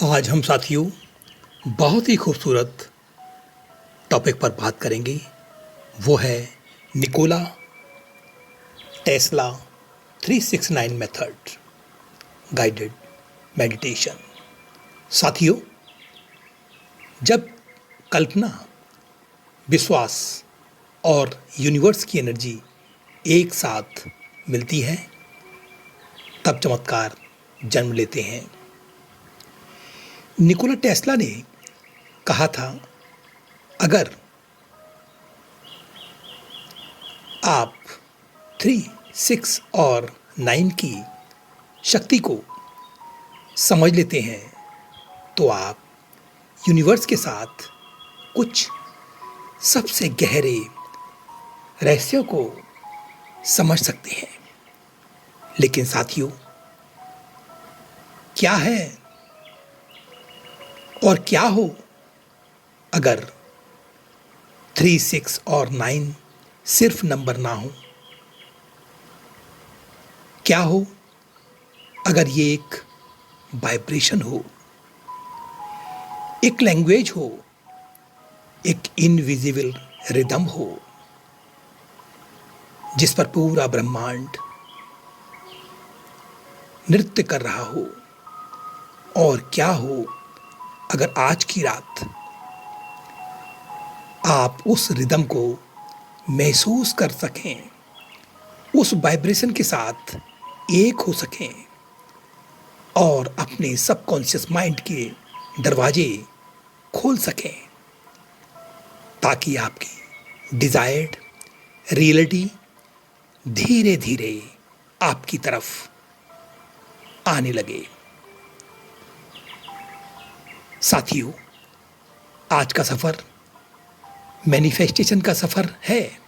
आज हम साथियों बहुत ही खूबसूरत टॉपिक पर बात करेंगे। वो है Nikola Tesla 369 method guided meditation. साथियों, जब कल्पना, विश्वास और यूनिवर्स की एनर्जी एक साथ मिलती है तब चमत्कार जन्म लेते हैं। निकोला टेस्ला ने कहा था, अगर आप 3, 6 और 9 की शक्ति को समझ लेते हैं तो आप यूनिवर्स के साथ कुछ सबसे गहरे रहस्यों को समझ सकते हैं। लेकिन साथियों, क्या है और क्या हो अगर 3, 6 और 9 सिर्फ नंबर ना हो? क्या हो अगर ये एक वाइब्रेशन हो, एक लैंग्वेज हो, एक इनविजिबल रिदम हो जिस पर पूरा ब्रह्मांड नृत्य कर रहा हो? और क्या हो अगर आज की रात आप उस रिदम को महसूस कर सकें, उस वाइब्रेशन के साथ एक हो सकें और अपने सबकॉन्शियस माइंड के दरवाजे खोल सकें ताकि आपकी डिजायर्ड रियलिटी धीरे धीरे आपकी तरफ आने लगे। साथियों, आज का सफर मैनिफेस्टेशन का सफर है,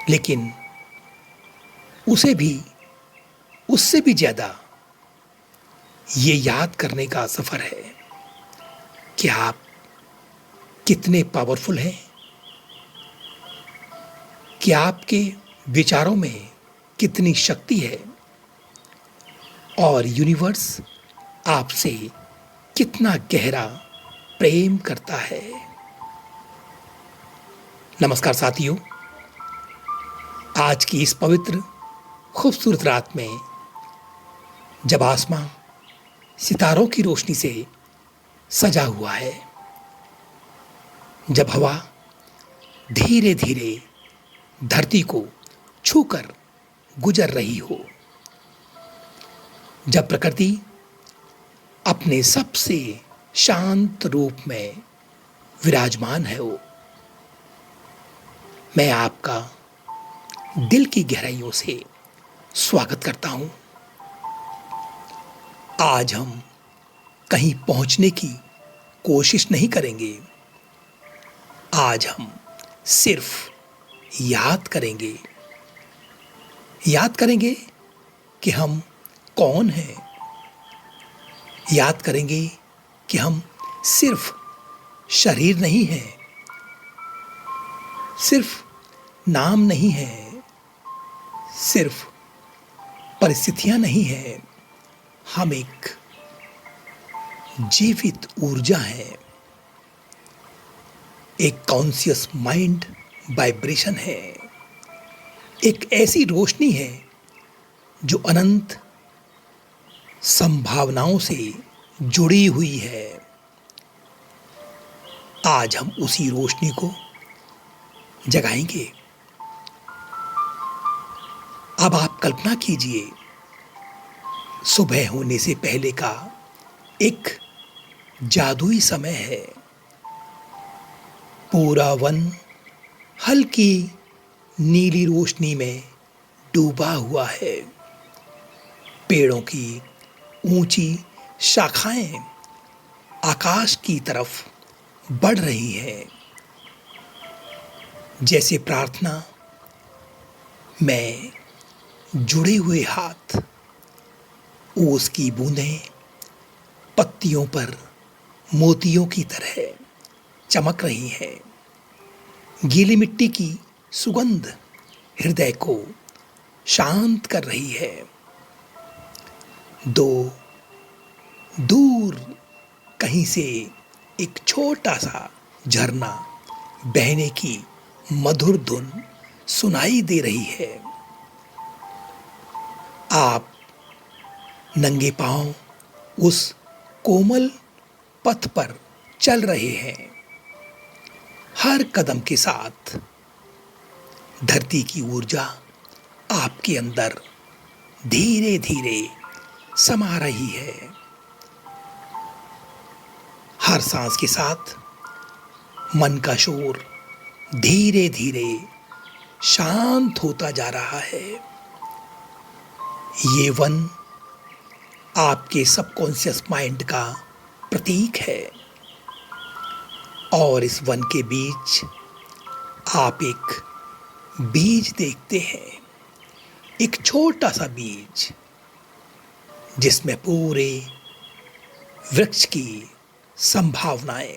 लेकिन उससे भी ज्यादा ये याद करने का सफर है कि आप कितने पावरफुल हैं, कि आपके विचारों में कितनी शक्ति है और यूनिवर्स आपसे कितना गहरा प्रेम करता है। नमस्कार साथियों, आज की इस पवित्र खूबसूरत रात में जब आसमां सितारों की रोशनी से सजा हुआ है, जब हवा धीरे धीरे धरती को छूकर गुजर रही हो, जब प्रकृति अपने सबसे शांत रूप में विराजमान है, मैं आपका दिल की गहराइयों से स्वागत करता हूं। आज हम कहीं पहुंचने की कोशिश नहीं करेंगे। आज हम सिर्फ याद करेंगे कि हम कौन हैं। याद करेंगे कि हम सिर्फ शरीर नहीं हैं, सिर्फ नाम नहीं है, सिर्फ परिस्थितियां नहीं है। हम एक जीवित ऊर्जा है, एक कॉन्शियस माइंड वाइब्रेशन है, एक ऐसी रोशनी है जो अनंत संभावनाओं से जुड़ी हुई है। आज हम उसी रोशनी को जगाएंगे। अब आप कल्पना कीजिए, सुबह होने से पहले का एक जादुई समय है। पूरा वन हल्की नीली रोशनी में डूबा हुआ है। पेड़ों की ऊंची शाखाएं आकाश की तरफ बढ़ रही हैं, जैसे प्रार्थना में जुड़े हुए हाथ। ओस की बूंदें पत्तियों पर मोतियों की तरह चमक रही हैं। गीली मिट्टी की सुगंध हृदय को शांत कर रही है। दो दूर कहीं से एक छोटा सा झरना बहने की मधुर धुन सुनाई दे रही है। आप नंगे पांव उस कोमल पथ पर चल रहे हैं। हर कदम के साथ धरती की ऊर्जा आपके अंदर धीरे धीरे समा रही है। हर सांस के साथ मन का शोर धीरे धीरे शांत होता जा रहा है। ये वन आपके सबकॉन्शियस माइंड का प्रतीक है और इस वन के बीच आप एक बीज देखते हैं, एक छोटा सा बीज जिसमें पूरे वृक्ष की संभावनाएं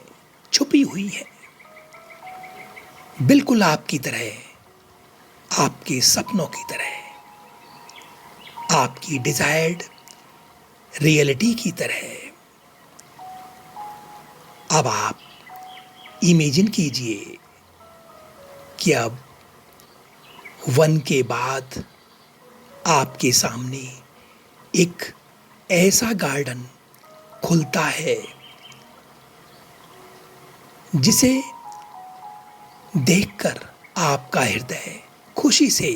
छुपी हुई हैं। बिल्कुल आपकी तरह, आपके सपनों की तरह, आपकी डिजायर्ड रियलिटी की तरह। अब आप इमेजिन कीजिए कि अब वन के बाद आपके सामने एक ऐसा गार्डन खुलता है जिसे देखकर आपका हृदय खुशी से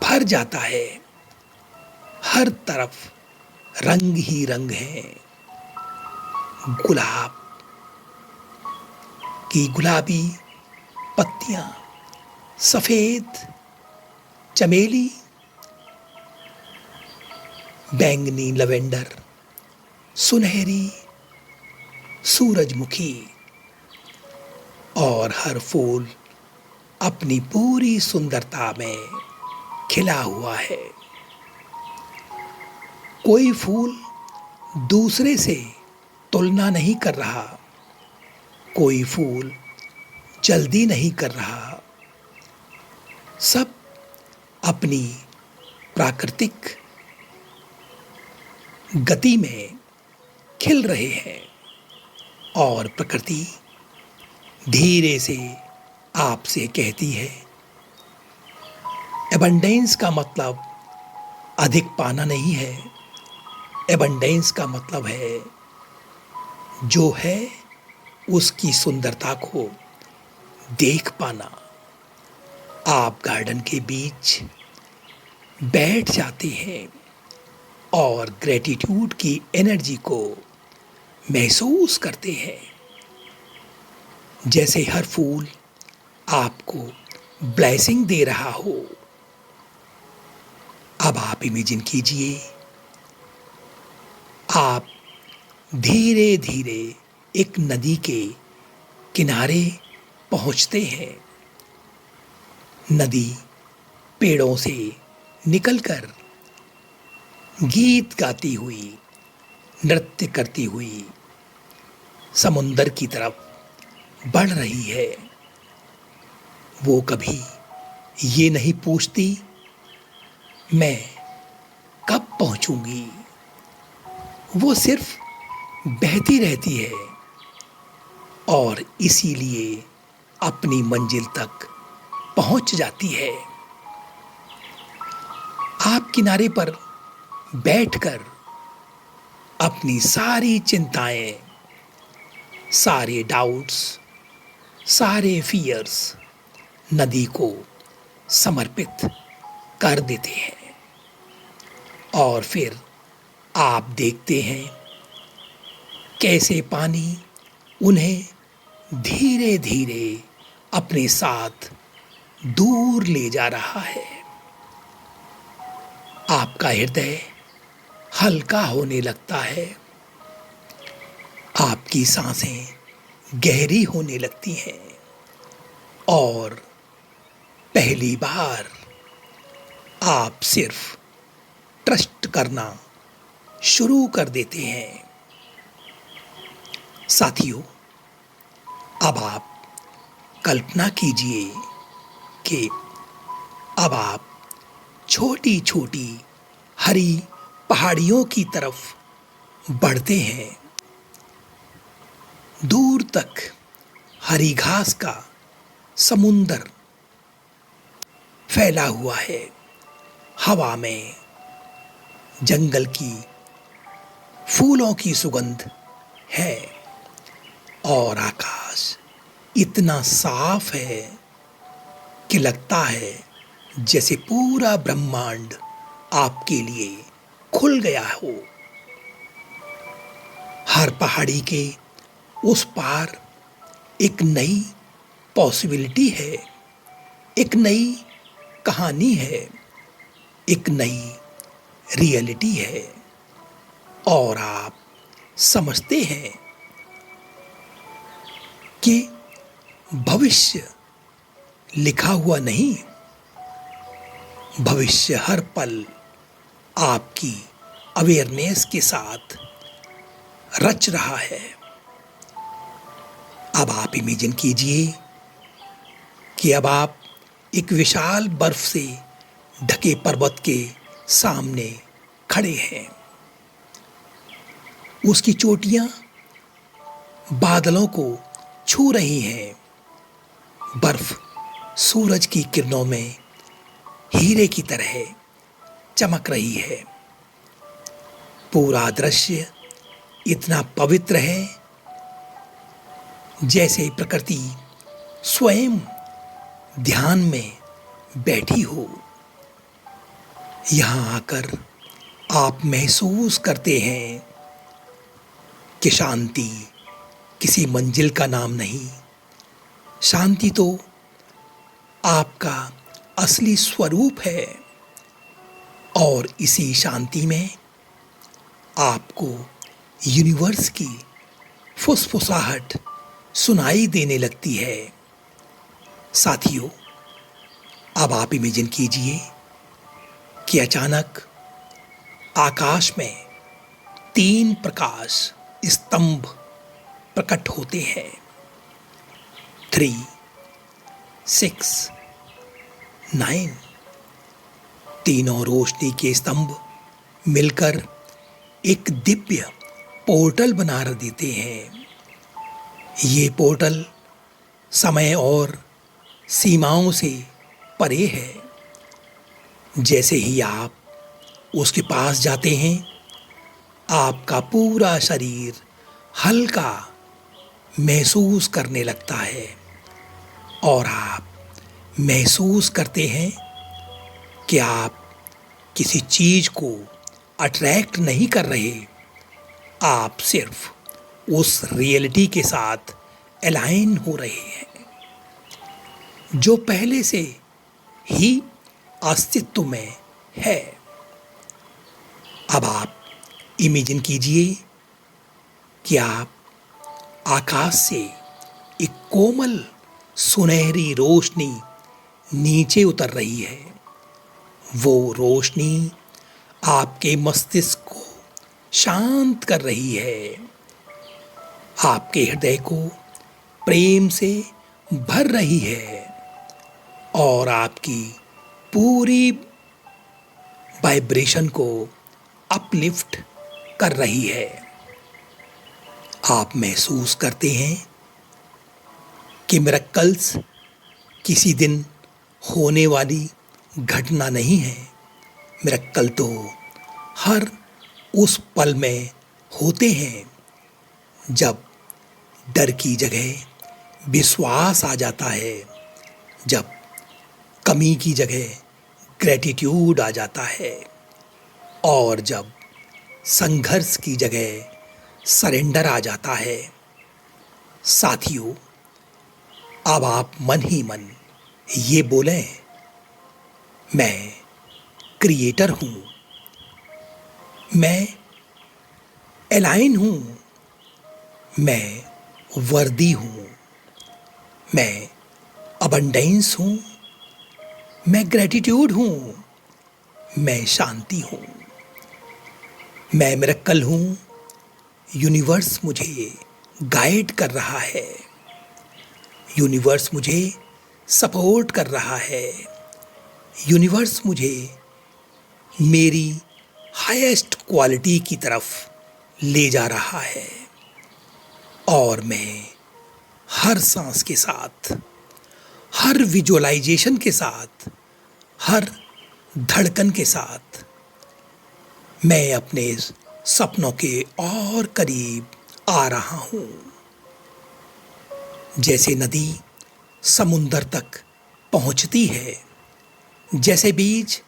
भर जाता है। हर तरफ रंग ही रंग हैं। गुलाब की गुलाबी पत्तियां, सफेद चमेली, बैंगनी लवेंडर, सुनहरी सूरजमुखी, और हर फूल अपनी पूरी सुंदरता में खिला हुआ है। कोई फूल दूसरे से तुलना नहीं कर रहा, कोई फूल जल्दी नहीं कर रहा। सब अपनी प्राकृतिक गति में खिल रहे हैं और प्रकृति धीरे से आपसे कहती है, एबंडेंस का मतलब अधिक पाना नहीं है। एबंडेंस का मतलब है जो है उसकी सुंदरता को देख पाना। आप गार्डन के बीच बैठ जाते हैं और ग्रेटिट्यूड की एनर्जी को महसूस करते हैं, जैसे हर फूल आपको ब्लेसिंग दे रहा हो। अब आप इमेजिन कीजिए, आप धीरे धीरे एक नदी के किनारे पहुंचते हैं। नदी पेड़ों से निकलकर गीत गाती हुई, नृत्य करती हुई समुंदर की तरफ बढ़ रही है। वो कभी ये नहीं पूछती मैं कब पहुंचूंगी, वो सिर्फ बहती रहती है और इसीलिए अपनी मंजिल तक पहुंच जाती है। आप किनारे पर बैठकर अपनी सारी चिंताएं, सारे डाउट्स, सारे फियर्स नदी को समर्पित कर देते हैं और फिर आप देखते हैं कैसे पानी उन्हें धीरे धीरे अपने साथ दूर ले जा रहा है। आपका हृदय हल्का होने लगता है, आपकी सांसें गहरी होने लगती हैं और पहली बार आप सिर्फ ट्रस्ट करना शुरू कर देते हैं। साथियों, अब आप कल्पना कीजिए कि अब आप छोटी छोटी हरी पहाड़ियों की तरफ बढ़ते हैं। दूर तक हरी घास का समुंदर फैला हुआ है। हवा में जंगल की फूलों की सुगंध है और आकाश इतना साफ है कि लगता है जैसे पूरा ब्रह्मांड आपके लिए खुल गया हो। हर पहाड़ी के उस पार एक नई पॉसिबिलिटी है, एक नई कहानी है, एक नई रियलिटी है और आप समझते हैं कि भविष्य लिखा हुआ नहीं, भविष्य हर पल आपकी अवेयरनेस के साथ रच रहा है। अब आप इमेजिन कीजिए कि अब आप एक विशाल बर्फ से ढके पर्वत के सामने खड़े हैं। उसकी चोटियां बादलों को छू रही हैं। बर्फ सूरज की किरणों में हीरे की तरह चमक रही है। पूरा दृश्य इतना पवित्र है जैसे प्रकृति स्वयं ध्यान में बैठी हो। यहाँ आकर आप महसूस करते हैं कि शांति किसी मंजिल का नाम नहीं, शांति तो आपका असली स्वरूप है। और इसी शांति में आपको यूनिवर्स की फुसफुसाहट सुनाई देने लगती है। साथियों, अब आप इमेजिन कीजिए कि अचानक आकाश में 3 प्रकाश स्तंभ प्रकट होते हैं। 3, 6, 9। तीनों रोशनी के स्तंभ मिलकर एक दिव्य पोर्टल बना देते हैं। ये पोर्टल समय और सीमाओं से परे है। जैसे ही आप उसके पास जाते हैं, आपका पूरा शरीर हल्का महसूस करने लगता है और आप महसूस करते हैं कि आप किसी चीज को अट्रैक्ट नहीं कर रहे, आप सिर्फ उस रियलिटी के साथ अलाइन हो रहे हैं जो पहले से ही अस्तित्व में है। अब आप इमेजिन कीजिए कि आप आकाश से एक कोमल सुनहरी रोशनी नीचे उतर रही है। वो रोशनी आपके मस्तिष्क को शांत कर रही है, आपके हृदय को प्रेम से भर रही है और आपकी पूरी वाइब्रेशन को अपलिफ्ट कर रही है। आप महसूस करते हैं कि मिरेकल्स किसी दिन होने वाली घटना नहीं है। मिरेकल तो हर उस पल में होते हैं जब डर की जगह विश्वास आ जाता है, जब कमी की जगह ग्रेटिट्यूड आ जाता है और जब संघर्ष की जगह सरेंडर आ जाता है। साथियों, अब आप मन ही मन ये बोलें, मैं क्रिएटर हूँ, मैं अलाइन हूँ, मैं वर्दी हूँ, मैं अबंडेंस हूँ, मैं ग्रेटिट्यूड हूँ, मैं शांति हूँ, मैं मिरेकल हूँ। यूनिवर्स मुझे गाइड कर रहा है, यूनिवर्स मुझे सपोर्ट कर रहा है, यूनिवर्स मुझे मेरी हाईएस्ट क्वालिटी की तरफ ले जा रहा है और मैं हर सांस के साथ, हर विजुअलाइजेशन के साथ, हर धड़कन के साथ मैं अपने सपनों के और करीब आ रहा हूँ। जैसे नदी समुंदर तक पहुँचती है, जैसे बीज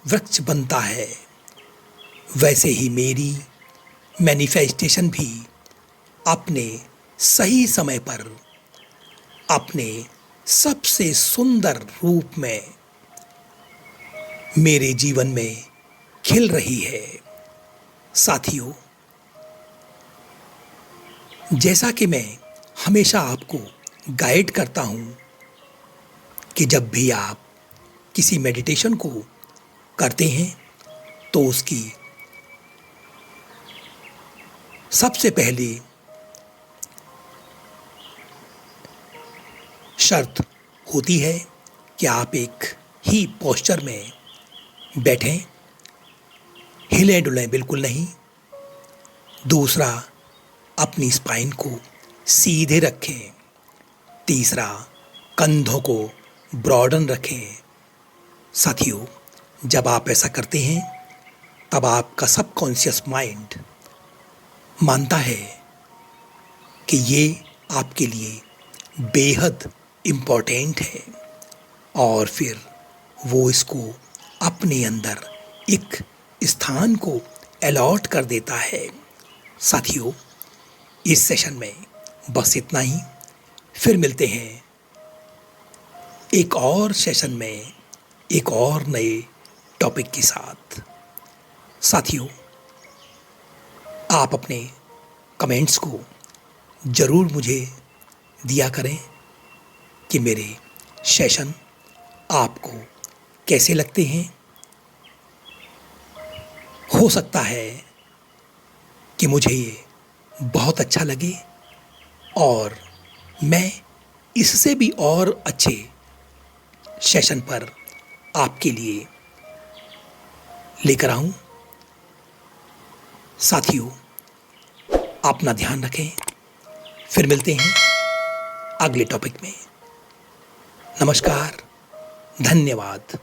वृक्ष बनता है, वैसे ही मेरी मैनिफेस्टेशन भी अपने सही समय पर अपने सबसे सुंदर रूप में मेरे जीवन में खिल रही है। साथियों, जैसा कि मैं हमेशा आपको गाइड करता हूँ कि जब भी आप किसी मेडिटेशन को करते हैं तो उसकी सबसे पहली शर्त होती है कि आप एक ही पोस्चर में बैठें, हिलें डुलें बिल्कुल नहीं। दूसरा, अपनी स्पाइन को सीधे रखें। तीसरा, कंधों को ब्रॉडन रखें। साथियों, जब आप ऐसा करते हैं तब आपका सबकॉन्शियस माइंड मानता है कि ये आपके लिए बेहद इम्पोर्टेंट है और फिर वो इसको अपने अंदर एक स्थान को अलॉट कर देता है। साथियों, इस सेशन में बस इतना ही। फिर मिलते हैं एक और सेशन में एक और नए टॉपिक के साथ। साथियों, आप अपने कमेंट्स को ज़रूर मुझे दिया करें कि मेरे सेशन आपको कैसे लगते हैं। हो सकता है कि मुझे ये बहुत अच्छा लगे और मैं इससे भी और अच्छे सेशन पर आपके लिए लेकर आऊं। साथियों, अपना ध्यान रखें। फिर मिलते हैं अगले टॉपिक में। नमस्कार, धन्यवाद।